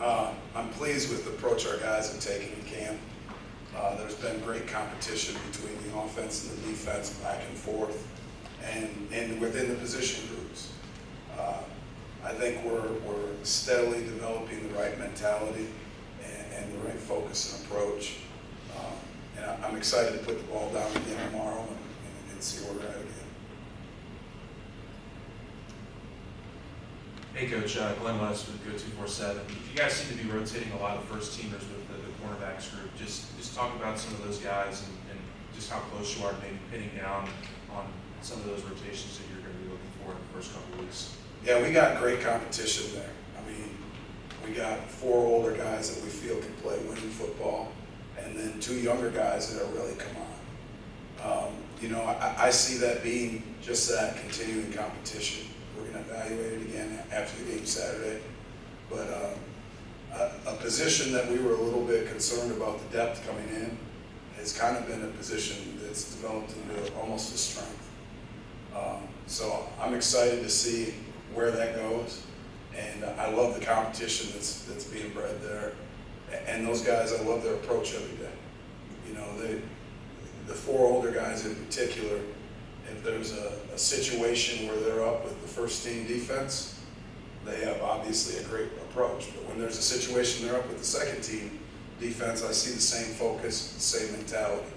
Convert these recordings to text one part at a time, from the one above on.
I'm pleased with the approach our guys have taken in camp. There's been great competition between the offense and the defense, back and forth, and within the position groups. I think we're steadily developing the right mentality and the right focus and approach. And I'm excited to put the ball down again tomorrow and see where we're at again. Hey Coach, Glenn West with Go247. You guys seem to be rotating a lot of first teamers with the cornerbacks group. Just talk about some of those guys and just how close you are to maybe pinning down on some of those rotations that you're going to be looking for in the first couple of weeks. Yeah, we got great competition there. I mean, we got 4 older guys that we feel can play winning football, and then 2 younger guys that are really come on. I see that being just that, continuing competition. We're going to evaluate it again after the game Saturday. But a position that we were a little bit concerned about the depth coming in has kind of been a position that's developed into almost a strength. So I'm excited to see where that goes, and I love the competition that's being bred there. And those guys, I love their approach every day. The 4 older guys in particular, if there's a situation where they're up with the first team defense, they have obviously a great approach. But when there's a situation they're up with the second team defense, I see the same focus, the same mentality.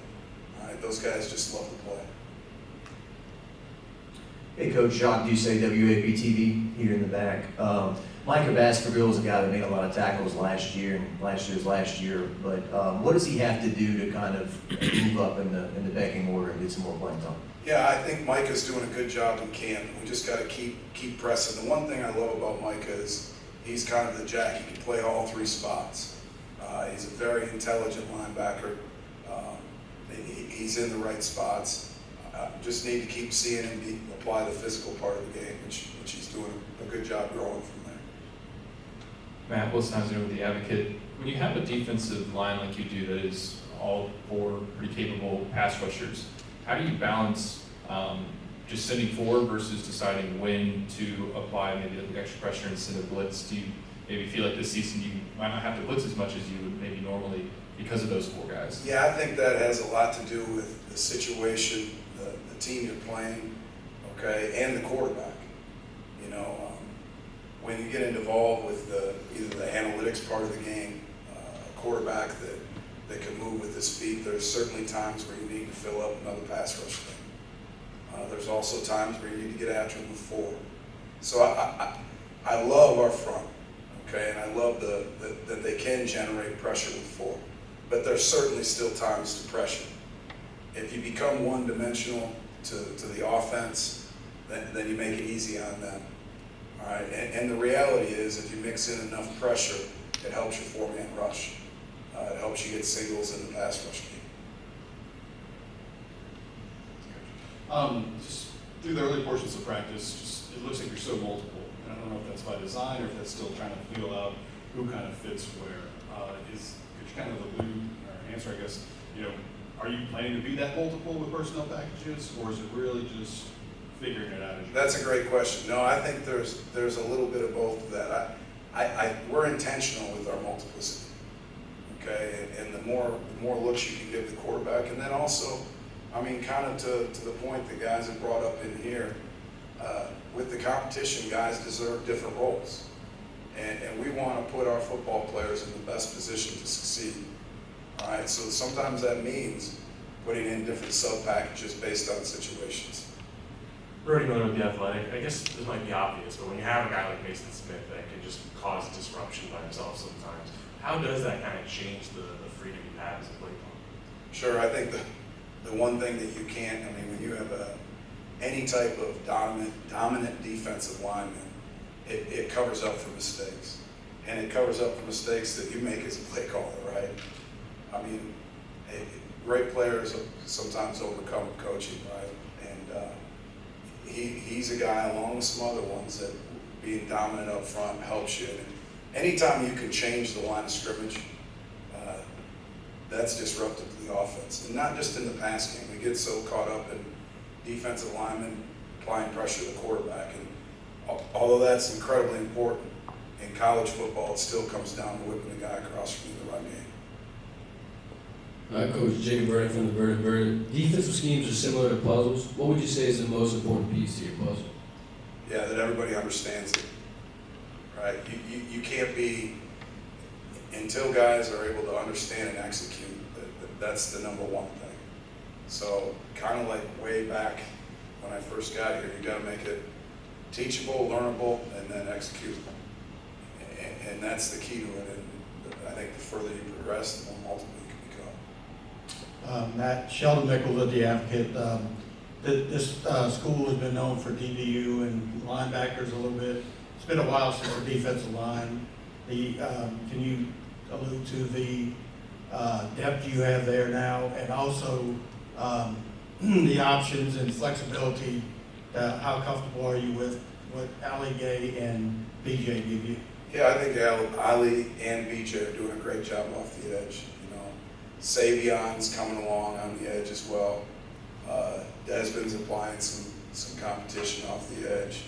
All right, those guys just love to play. Hey Coach, Jacques Doucet, WABTV here in the back. Micah Baskerville is a guy that made a lot of tackles last year, and last year. But what does he have to do to kind of move up in the pecking order and get some more playing time? Yeah, I think Micah's doing a good job in camp. We just got to keep pressing. The one thing I love about Micah is he's kind of the jack. He can play all 3 spots. He's a very intelligent linebacker. He's in the right spots. Just need to keep seeing him apply the physical part of the game, which he's doing a good job growing from there. Matt Wilson-Hauser with The Advocate. When you have a defensive line like you do that is all 4 pretty capable pass rushers, how do you balance just sending forward versus deciding when to apply maybe the extra pressure and send a blitz? Do you maybe feel like this season you might not have to blitz as much as you would maybe normally because of those 4 guys? Yeah, I think that has a lot to do with the situation, the team you're playing, okay, and the quarterback. When you get involved with either the analytics part of the game, a quarterback that can move with his feet, there's certainly times where you need to fill up another pass rush game. There's also times where you need to get after him with 4. So I love our front, okay, and I love that they can generate pressure with 4. But there's certainly still times to pressure. If you become one-dimensional to the offense, then you make it easy on them. All right, and the reality is, if you mix in enough pressure, it helps your 4-man rush. It helps you get singles in the pass rush game. Just through the early portions of practice, it looks like you're so multiple. And I don't know if that's by design or if that's still trying to feel out who kind of fits where. Could you kind of allude or answer, I guess, are you planning to be that multiple with personnel packages, or is it really just figuring it out? That's a great question. No, I think there's a little bit of both of that. We're intentional with our multiplicity, okay? And the more looks you can give the quarterback, and then also, kind of to the point the guys have brought up in here, with the competition, guys deserve different roles, and we want to put our football players in the best position to succeed. All right, so sometimes that means putting in different sub-packages based on situations. Brody Miller with The Athletic. I guess this might be obvious, but when you have a guy like Mason Smith that can just cause disruption by himself sometimes, how does that kind of change the freedom you have as a play caller? Sure, I think the one thing that you can't, when you have any type of dominant defensive lineman, it covers up for mistakes. And it covers up for mistakes that you make as a play caller, right? Great players sometimes overcome coaching, right? And he's a guy, along with some other ones, that being dominant up front helps you. And anytime you can change the line of scrimmage, that's disruptive to the offense. And not just in the pass game. We get so caught up in defensive linemen applying pressure to the quarterback. And although that's incredibly important in college football, it still comes down to whipping the guy across from you in the run game. Coach Jacob Vernon from the Vernon Bird. Defensive schemes are similar to puzzles. What would you say is the most important piece to your puzzle? Yeah, that everybody understands it, right? You can't be, until guys are able to understand and execute, that's the number one thing. So kind of like way back when I first got here, you got to make it teachable, learnable, and then executable. And that's the key to it. And I think the further you progress, the more multiple you can become. Matt Sheldon Nichols at the Advocate. This school has been known for DBU and linebackers a little bit. It's been a while since the defensive line. Can you allude to the depth you have there now, and also the options and flexibility? How comfortable are you with what Ali Gay and BJ give you? Yeah, I think Ali and BJ are doing a great job off the edge. You know, Savion's coming along on the edge as well. Desmond's applying some competition off the edge.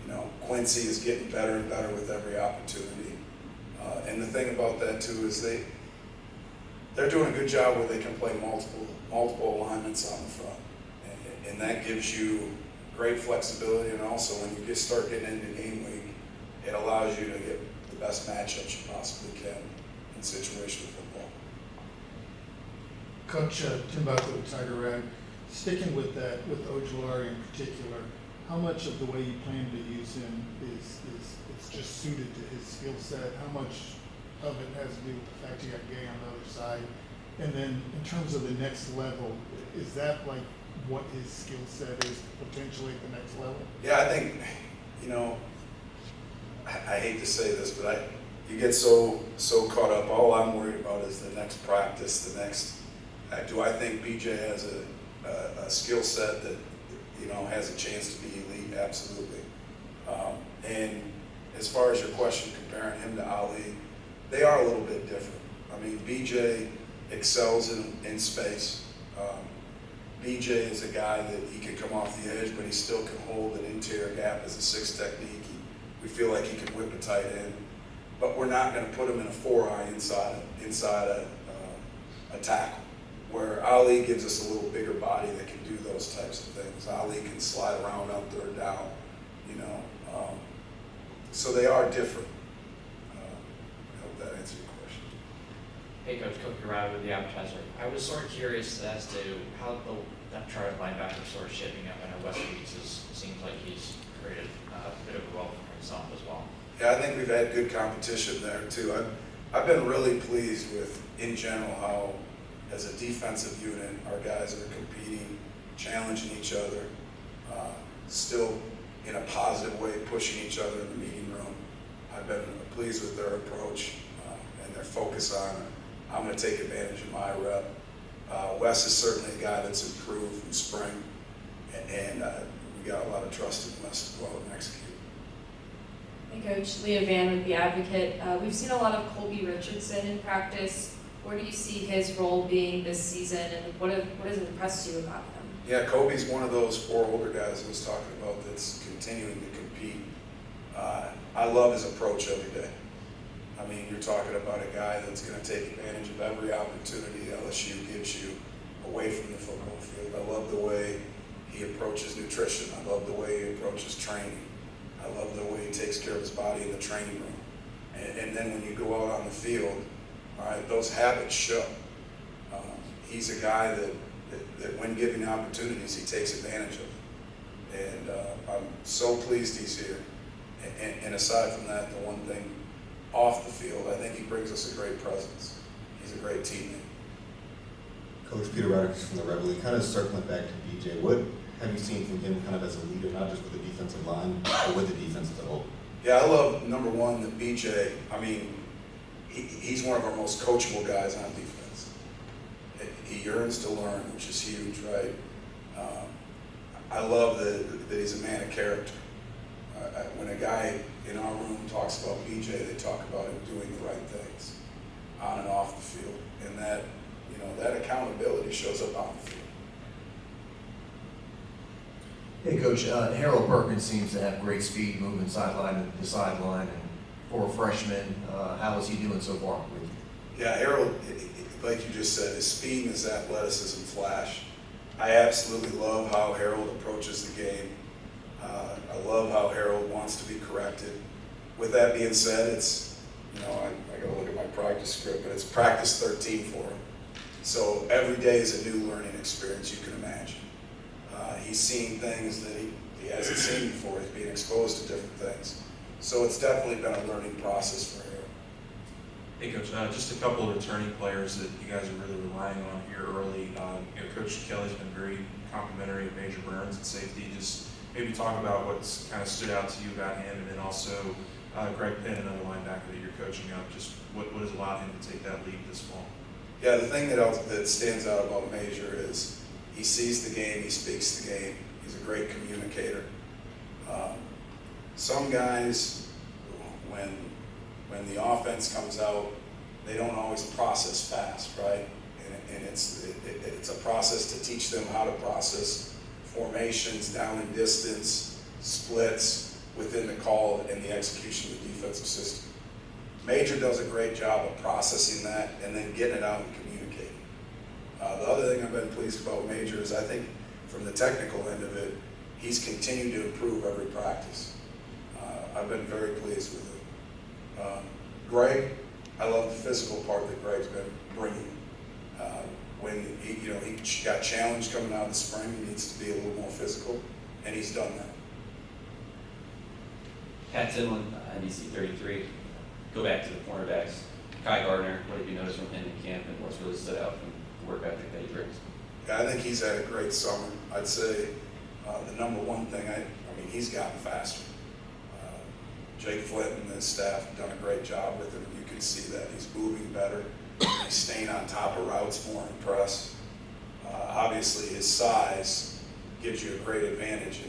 You know, Quincy is getting better and better with every opportunity. And the thing about that too is they're doing a good job where they can play multiple alignments on the front, and that gives you great flexibility. And also, when you start getting into game week, it allows you to get the best matchups you possibly can in situational football. Coach Tim Buckley with Tiger Rag, sticking with that, with Ojulari in particular, how much of the way you plan to use him is it's just suited to his skill set? How much of it has to do with the fact you got Gay on the other side? And then in terms of the next level, is that like what his skill set is potentially at the next level? Yeah, I think, you know, I hate to say this, but you get so caught up. All I'm worried about is the next practice, do I think BJ has a skill set that, you know, has a chance to be elite? Absolutely. And as far as your question comparing him to Ali, they are a little bit different. I mean, BJ excels in space. BJ is a guy that he can come off the edge, but he still can hold an interior gap as a 6 technique. We feel like he can whip a tight end, but we're not going to put him in a 4-eye inside a tackle, where Ali gives us a little bigger body that can do those types of things. Ali can slide around up there or down, you know. So they are different. I hope that answers your question. Hey Coach, Cook Urata with the Appetizer. I was sort of curious as to how the depth chart of linebacker sort of shaping up. I know Wes Weeks seems like he's created a bit of a role for himself as well. Yeah, I think we've had good competition there too. I've been really pleased with, in general, how as a defensive unit, our guys are competing, challenging each other, still in a positive way, pushing each other in the meeting room. I've been pleased with their approach and their focus on, I'm going to take advantage of my rep. Wes is certainly a guy that's improved from spring, and we got a lot of trust in Wes to go out and execute. Hey Coach, Leah Van with the Advocate. We've seen a lot of Colby Richardson in practice. Where do you see his role being this season, and what has impressed you about him? Yeah, Kobe's one of those 4 older guys I was talking about that's continuing to compete. I love his approach every day. I mean, you're talking about a guy that's going to take advantage of every opportunity LSU gives you away from the football field. I love the way he approaches nutrition. I love the way he approaches training. I love the way he takes care of his body in the training room. And then when you go out on the field, all right, those habits show. He's a guy that when given opportunities, he takes advantage of. And I'm so pleased he's here. And aside from that, the one thing off the field, I think he brings us a great presence. He's a great teammate. Coach Peter Rodriguez from the Rebel, kind of circling back to BJ, what have you seen from him kind of as a leader, not just with the defensive line, but with the defense as a whole? Yeah, I love, number one, that BJ, I mean, he's one of our most coachable guys on defense. He yearns to learn, which is huge, right? I love that he's a man of character. When a guy in our room talks about BJ, they talk about him doing the right things on and off the field. And that, you know, that accountability shows up on the field. Hey Coach, Harold Perkins seems to have great speed moving sideline to sideline, and for a freshman. How is he doing so far with you? Yeah, Harold, like you just said, his speed and his athleticism flash. I absolutely love how Harold approaches the game. I love how Harold wants to be corrected. With that being said, it's, I gotta look at my practice script, but it's practice 13 for him. So every day is a new learning experience you can imagine. He's seeing things that he hasn't seen before. He's being exposed to different things. So it's definitely been a learning process for him. Hey, Coach, just a couple of returning players that you guys are really relying on here early. Coach Kelly's been very complimentary of Major Burns at safety. Just maybe talk about what's kind of stood out to you about him, and then also Greg Penn, another linebacker that you're coaching up. Just what has allowed him to take that leap this fall? Yeah, the thing that stands out about Major is he sees the game, he speaks the game. He's a great communicator. Some guys, when the offense comes out, they don't always process fast, right? And it's a process to teach them how to process formations, down and distance, splits within the call and the execution of the defensive system. Major does a great job of processing that and then getting it out and communicating. The other thing I've been pleased about Major is I think from the technical end of it, he's continued to improve every practice. I've been very pleased with it. Greg, I love the physical part that Greg's been bringing. When he got challenged coming out of the spring, he needs to be a little more physical, and he's done that. Pat Timlin, NBC 33. Go back to the cornerbacks. Kai Gardner, what have you noticed from him in camp, and what's really stood out from the work ethic that he brings? Yeah, I think he's had a great summer. I'd say the number one thing, he's gotten faster. Jake Flint and his staff have done a great job with him. You can see that he's moving better. He's staying on top of routes more in press. Obviously, his size gives you a great advantage,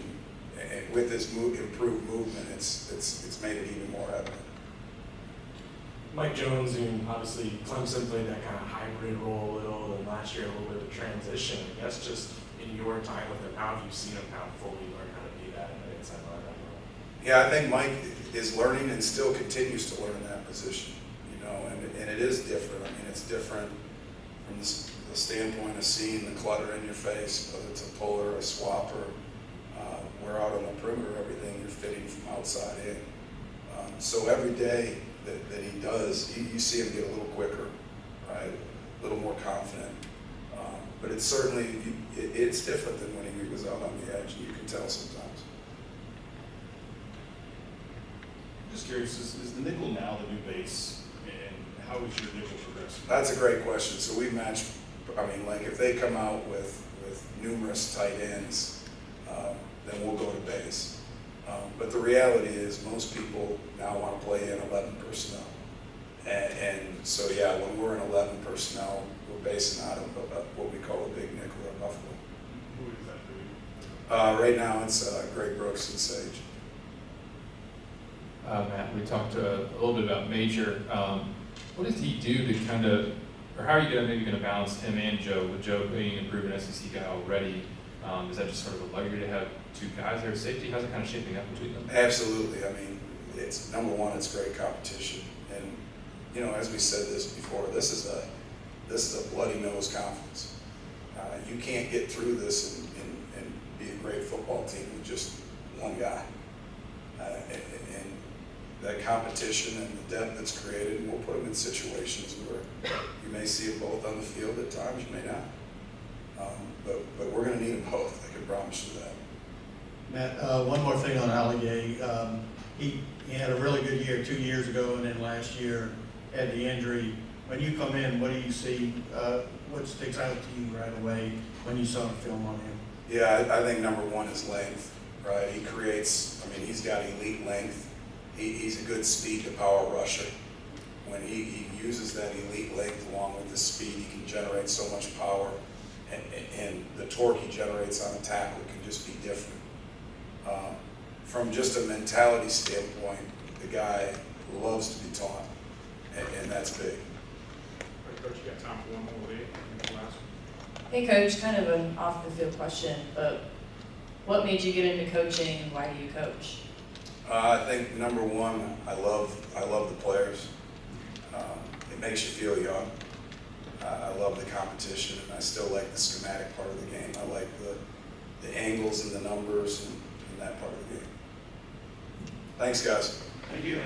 and with his improved movement, it's made it even more evident. Mike Jones, and obviously Clemson played that kind of hybrid role a little, and last year a little bit of transition. I guess just in your time with him, how have you seen him kind of fully learn how to be that inside linebacker role? Yeah, I think Mike is learning and still continues to learn that position, and it is different. It's different from the standpoint of seeing the clutter in your face, whether it's a puller, a swapper. We're out on the perimeter, everything you're fitting from outside in. So every day that he does, you see him get a little quicker, right? A little more confident. But it's certainly, it's different than when he was out on the edge, and you can tell sometimes. Just curious, is the nickel now the new base, and how is your nickel progressing? That's a great question. So we match, if they come out with numerous tight ends, then we'll go to base. But the reality is most people now want to play in 11 personnel. And so, yeah, when we're in 11 personnel, we're basing out of what we call a big nickel at Buffalo. Who is that for you? Right now, it's Greg Brooks and Sage. Matt, we talked a little bit about Major. What does he do to kind of, or how are you maybe going to balance him and Joe, with Joe being a proven SEC guy already? Is that just sort of a luxury to have two guys there at safety? How's it kind of shaping up between them? Absolutely. It's number one, it's great competition. And, as we said this before, this is a bloody nose conference. You can't get through this and be a great football team with just one guy. And that competition and the depth that's created will put them in situations where you may see them both on the field at times, you may not. But we're going to need them both, I can promise you that. Matt, one more thing on Allier. He had a really good year 2 years ago, and then last year had the injury. When you come in, what do you see? What sticks out to you right away when you saw the film on him? Yeah, I think number one is length, right? He creates, he's got elite length. He's a good speed to power rusher. When he uses that elite length along with the speed, he can generate so much power. And the torque he generates on a tackle can just be different. From just a mentality standpoint, the guy loves to be taught, and that's big. Coach, you got time for one more lead? Hey Coach, kind of an off the field question, but what made you get into coaching and why do you coach? I think number one, I love the players. It makes you feel young. I love the competition, and I still like the schematic part of the game. I like the angles and the numbers and that part of the game. Thanks, guys. Thank you.